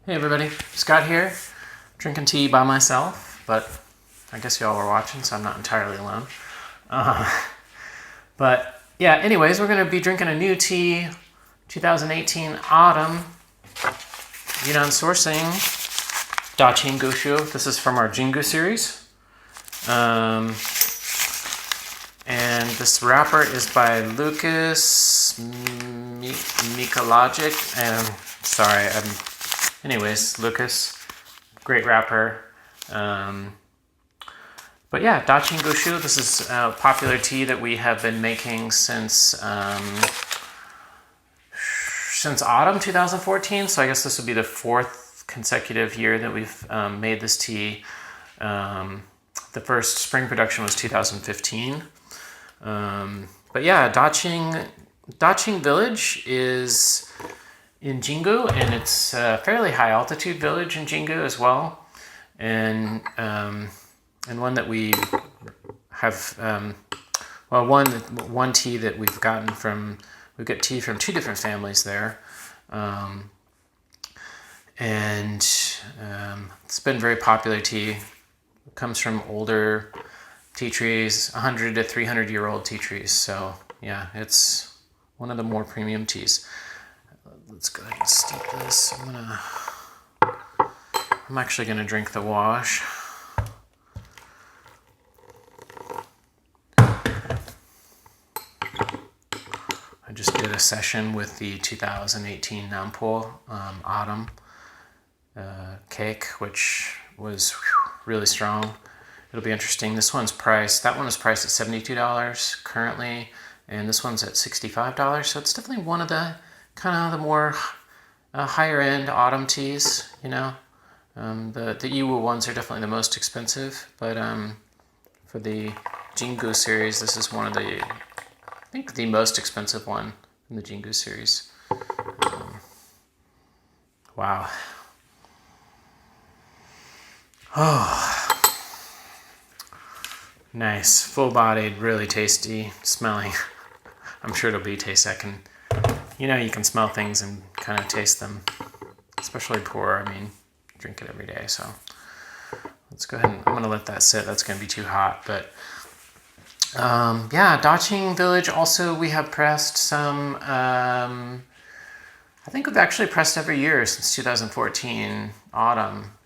Hey everybody, Scott here, drinking tea by myself, but I guess y'all are watching, so I'm not entirely alone. But yeah, anyways, we're going to be drinking a new tea, 2018 Autumn, Yunnan sourcing, Qing Gu Shu. This is from our Jinggu series. And this wrapper is by Lukasz, Mikolajczyk, sorry, anyways, Lukasz, great rapper. But yeah, Qing Gu Shu, this is a popular tea that we have been making since autumn 2014. So I guess this would be the fourth consecutive year that we've made this tea. The first spring production was 2015. But yeah, Qing village is in Jinggu, and it's a fairly high altitude village in Jinggu as well, and one that we have one tea that we've got tea from two different families there, and it's been very popular tea. It comes from older tea trees, 100 to 300 year old tea trees. So yeah, it's one of the more premium teas. Let's go ahead and steep this. I'm actually gonna drink the wash. I just did a session with the 2018 Nampo Autumn cake, which was really strong. It'll be interesting. That one is priced at $72 currently, and this one's at $65. So it's definitely one of the kind of the more higher end autumn teas. You know, the Iwu ones are definitely the most expensive, but for the Jinggu series, this is one of the, I think, the most expensive one in the Jinggu series. Wow. Oh. Nice, full-bodied, really tasty smelling. I'm sure it'll be taste. You can smell things and kind of taste them, especially Pu-erh. I mean, drink it every day. So let's go ahead and I'm gonna let that sit. That's gonna be too hot. But yeah, Qing Village. Also, we have pressed some. I think we've actually pressed every year since 2014 autumn.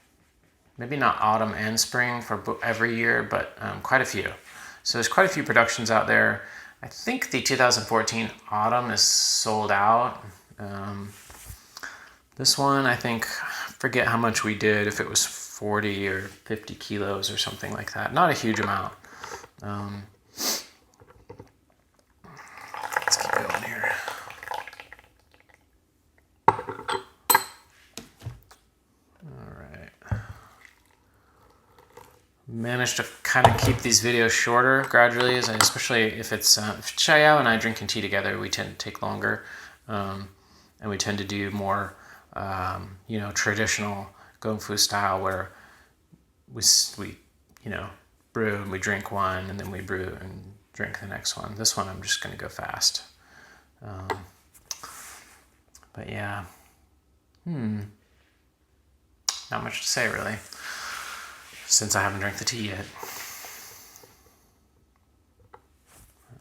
Maybe not autumn and spring for every year, but quite a few. So there's quite a few productions out there. I think the 2014 autumn is sold out. This one, I forget how much we did, if it was 40 or 50 kilos or something like that. Not a huge amount. Let's keep going here. Managed to kind of keep these videos shorter gradually, especially if it's Chayao and I drinking tea together, we tend to take longer, and we tend to do more traditional Gongfu style, where we brew and we drink one, and then we brew and drink the next one. This one I'm just going to go fast. But yeah, not much to say really, since I haven't drank the tea yet.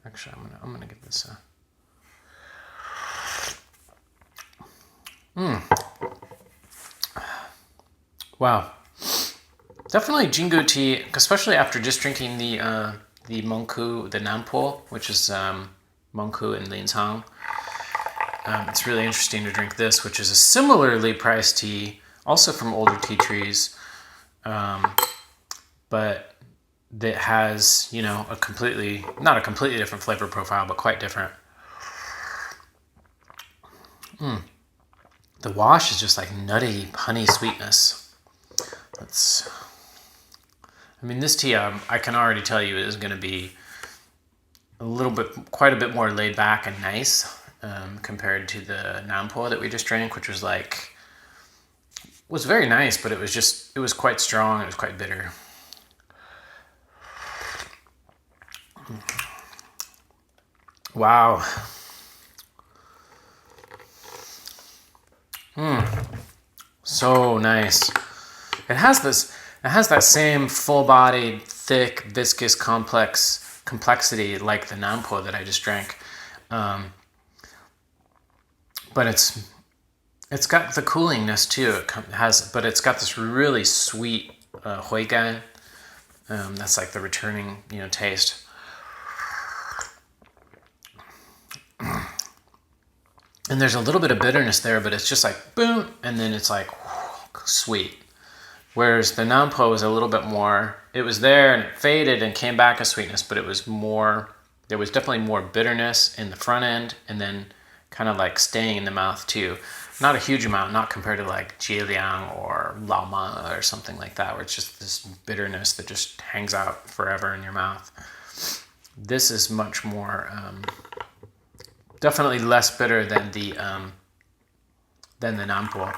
Actually, I'm gonna give this a. Wow, definitely Jinggu tea, especially after just drinking the Mengku, the Nampo, which is Mengku and Lincang. It's really interesting to drink this, which is a similarly priced tea, also from older tea trees. But that has, not a completely different flavor profile, but quite different. The wash is just like nutty honey sweetness. This tea, I can already tell you, is going to be quite a bit more laid back and nice compared to the Nampo that we just drank, which was very nice, but it was quite strong. It was quite bitter. Wow. So nice. It has that same full-bodied, thick, viscous, complexity like the Nampo that I just drank. But it's got the coolingness too. But it's got this really sweet huigan. That's like the returning, taste. And there's a little bit of bitterness there, but it's just like boom, and then it's like sweet. Whereas the Nampo was a little bit more, it was there and it faded and came back as sweetness, but it was more, there was definitely more bitterness in the front end and then kind of like staying in the mouth too. Not a huge amount, not compared to like Jieliang or Lao Ma or something like that, where it's just this bitterness that just hangs out forever in your mouth. This is much more, definitely less bitter than the Nampo.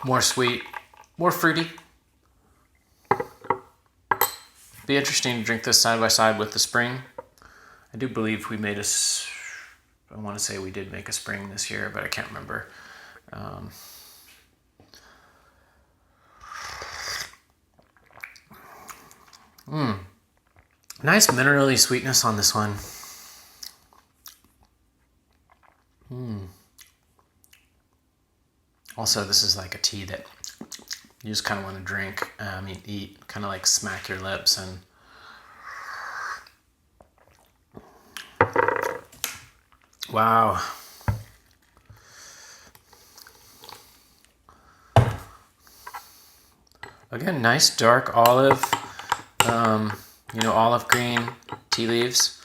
More sweet, more fruity. Be interesting to drink this side by side with the spring. I do believe we made I want to say we did make a spring this year, but I can't remember. Nice minerally sweetness on this one. Also, this is like a tea that you just kind of want to drink, eat, kind of like smack your lips and wow. Again, nice dark olive, olive green tea leaves.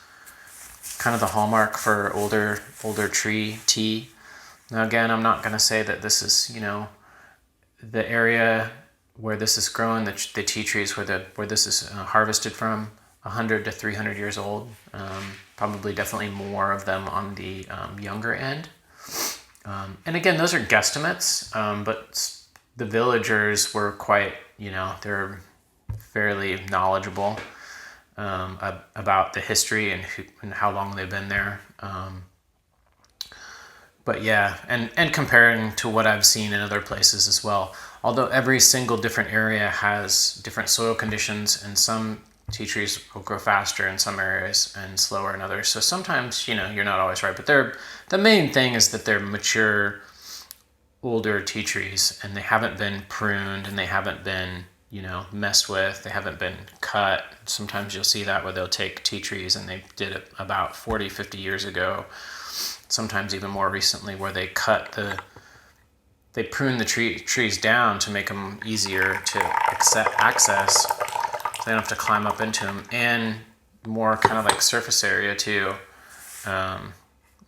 Kind of the hallmark for older tree tea. Now again, I'm not going to say that this is, the area where this is grown, the tea trees where this is harvested from, 100 to 300 years old. Probably definitely more of them on the younger end. And again, those are guesstimates, but the villagers were quite, they're fairly knowledgeable about the history and how long they've been there. But yeah, and comparing to what I've seen in other places as well. Although every single different area has different soil conditions, and some tea trees will grow faster in some areas and slower in others. So sometimes, you're not always right. But the main thing is that they're mature, older tea trees, and they haven't been pruned, and they haven't been, messed with. They haven't been cut. Sometimes you'll see that where they'll take tea trees, and they did it about 40, 50 years ago. Sometimes even more recently, where they they prune the trees down to make them easier to access, so they don't have to climb up into them, and more kind of like surface area too,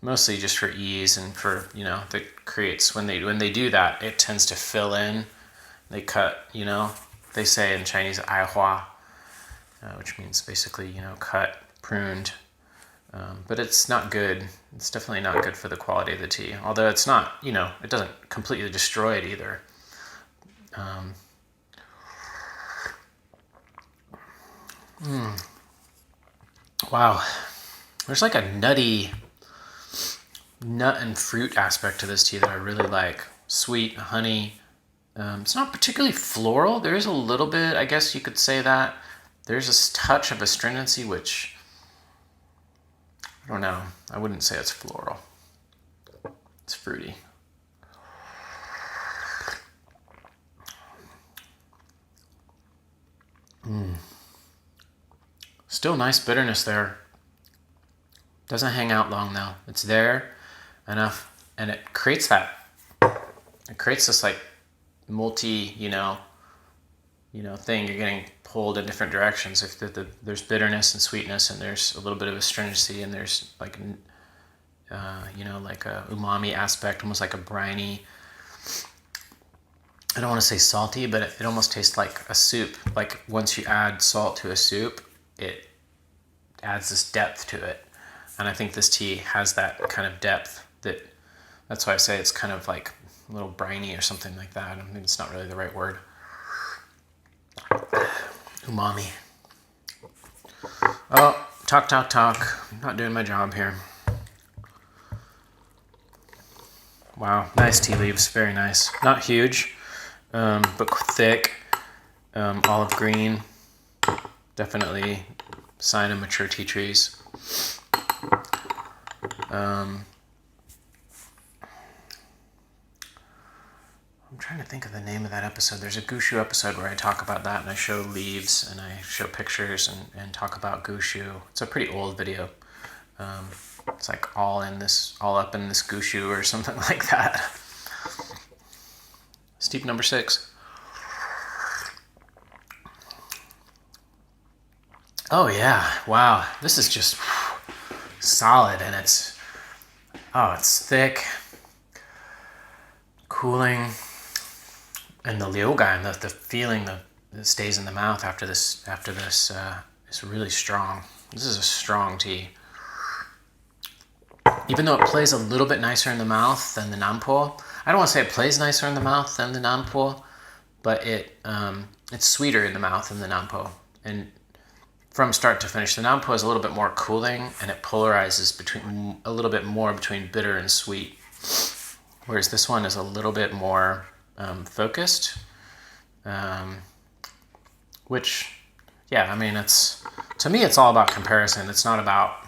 mostly just for ease and for, that creates, when they do that, it tends to fill in. They cut, they say in Chinese, ai hua, which means basically, cut, pruned. But it's not good. It's definitely not good for the quality of the tea. Although it's not, it doesn't completely destroy it either. Wow. There's like a nut and fruit aspect to this tea that I really like. Sweet, honey. It's not particularly floral. There is a little bit, I guess you could say that. There's a touch of astringency, which I don't know. I wouldn't say it's floral. It's fruity. Still nice bitterness there. Doesn't hang out long though. It's there enough, and it creates this like multi, thing. You're getting pulled in different directions. If there's bitterness and sweetness, and there's a little bit of astringency, and there's like, like a umami aspect, almost like a briny. I don't want to say salty, but it almost tastes like a soup. Like once you add salt to a soup, it adds this depth to it. And I think this tea has that kind of depth. That's why I say it's kind of like a little briny or something like that. I mean, it's not really the right word. Umami. Oh, talk. I'm not doing my job here. Wow, nice tea leaves, very nice. Not huge, but thick, olive green. Definitely sign of mature tea trees. I'm trying to think of the name of that episode. There's a Gushu episode where I talk about that, and I show leaves and I show pictures and talk about Gushu. It's a pretty old video. It's like all up in this Gushu or something like that. Steep number 6. Oh yeah, wow. This is just solid, and it's thick, cooling, and the liu gan, the feeling that stays in the mouth after this is really strong. This is a strong tea. Even though it plays a little bit nicer in the mouth than the nampo. I don't want to say it plays nicer in the mouth than the nampo, but it's sweeter in the mouth than the nampo. And from start to finish, the nampo is a little bit more cooling, and it polarizes a little bit more between bitter and sweet. Whereas this one is a little bit more focused, which, yeah, I mean, to me, it's all about comparison. It's not about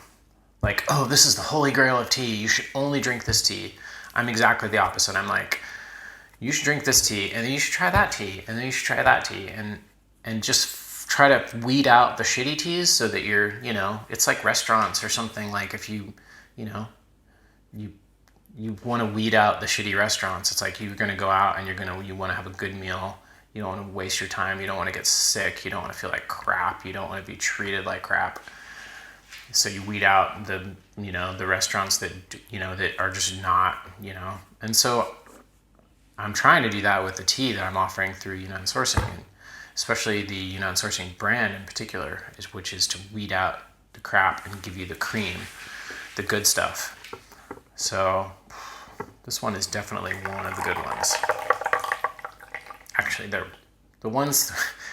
like, oh, this is the holy grail of tea. You should only drink this tea. I'm exactly the opposite. I'm like, you should drink this tea, and then you should try that tea, and then you should try that tea, and just try to weed out the shitty teas so that you're, it's like restaurants or something. Like if you want to weed out the shitty restaurants. It's like you're going to go out and you want to have a good meal. You don't want to waste your time. You don't want to get sick. You don't want to feel like crap. You don't want to be treated like crap. So you weed out the restaurants that are just not, And so I'm trying to do that with the tea that I'm offering through Yunnan sourcing, and especially the Yunnan sourcing brand in particular, which is to weed out the crap and give you the cream, the good stuff. So this one is definitely one of the good ones. Actually, they're the ones,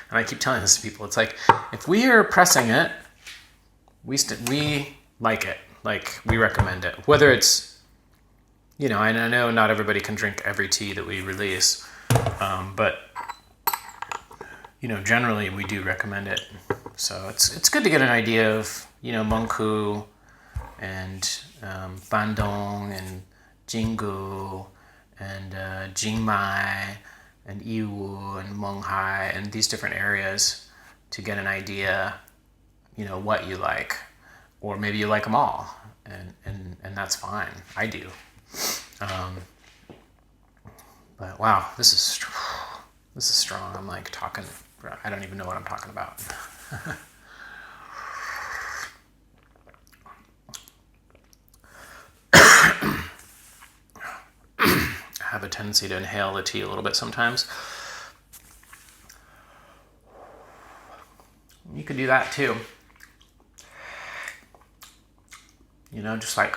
and I keep telling this to people, it's like, if we are pressing it, we like it, like we recommend it. Whether it's, and I know not everybody can drink every tea that we release, but generally we do recommend it. So it's good to get an idea of, Mengku and Bandung and Jinggu and Jingmai and Yiwu and Menghai and these different areas to get an idea, what you like, or maybe you like them all, and that's fine. I do. But wow, this is strong. I'm like talking. I don't even know what I'm talking about. I have a tendency to inhale the tea a little bit sometimes. You could do that too. Just like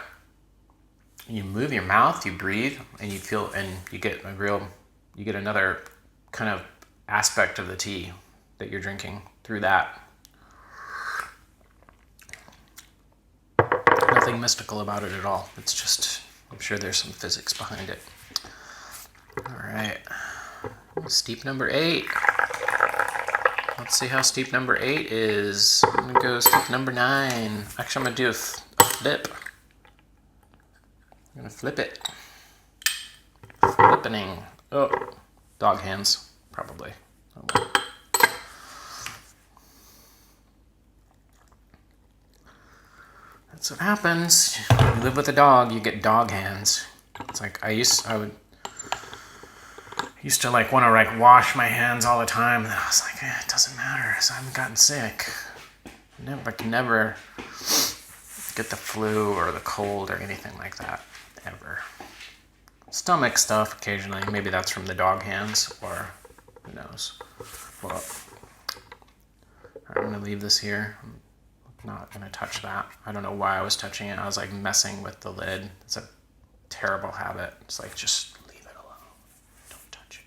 you move your mouth, you breathe, and you feel, and you get another kind of aspect of the tea that you're drinking through that. Nothing mystical about it at all. It's just, I'm sure there's some physics behind it. All right, steep number 8. Let's see how steep number 8 is. I'm gonna go steep number 9. Actually, I'm gonna do a flip. I'm gonna flip it. Flippening. Oh, dog hands, probably. Oh. That's what happens. You live with a dog, you get dog hands. It's like I used to like want to like wash my hands all the time, and I was like, it doesn't matter, so I haven't gotten sick. I can never get the flu or the cold or anything like that, ever. Stomach stuff occasionally, maybe that's from the dog hands, or who knows. Well, I'm gonna leave this here. I'm not gonna touch that. I don't know why I was touching it. I was like messing with the lid. It's a terrible habit. It's like, just leave it alone. Don't touch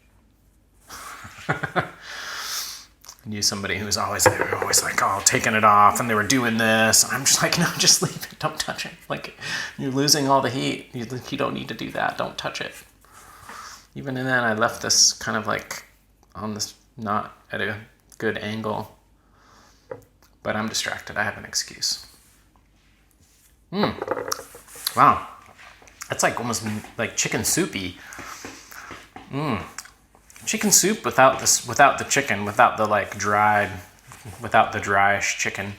it. knew somebody who was always there, always like, oh, taking it off, and they were doing this. I'm just like, no, just leave it. Don't touch it. Like, you're losing all the heat. You don't need to do that. Don't touch it. Even in that, I left this kind of like on this, not at a good angle, but I'm distracted. I have an excuse. Wow. That's like almost like chicken soupy. Chicken soup without this, without the chicken, without the like dried, without the dryish chicken.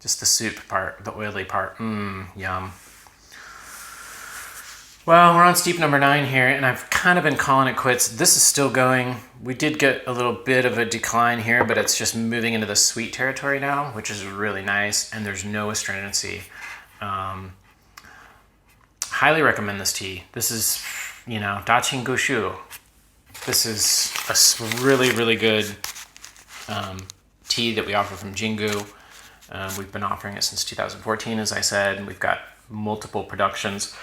Just the soup part, the oily part. Yum. Well, we're on steep number 9 here, and I've kind of been calling it quits. This is still going. We did get a little bit of a decline here, but it's just moving into the sweet territory now, which is really nice, and there's no astringency. Highly recommend this tea. This is, Qing Gu Shu. This is a really, really good tea that we offer from Jinggu. We've been offering it since 2014, as I said. We've got multiple productions,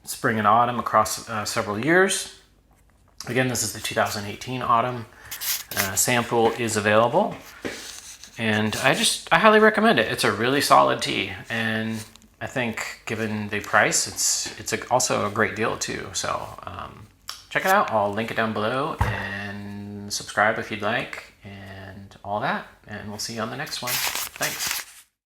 spring and autumn, across several years. Again, this is the 2018 autumn. Sample is available, and I highly recommend it. It's a really solid tea, and I think given the price, it's also a great deal too. So check it out. I'll link it down below, and subscribe if you'd like, and all that. And we'll see you on the next one. Thanks.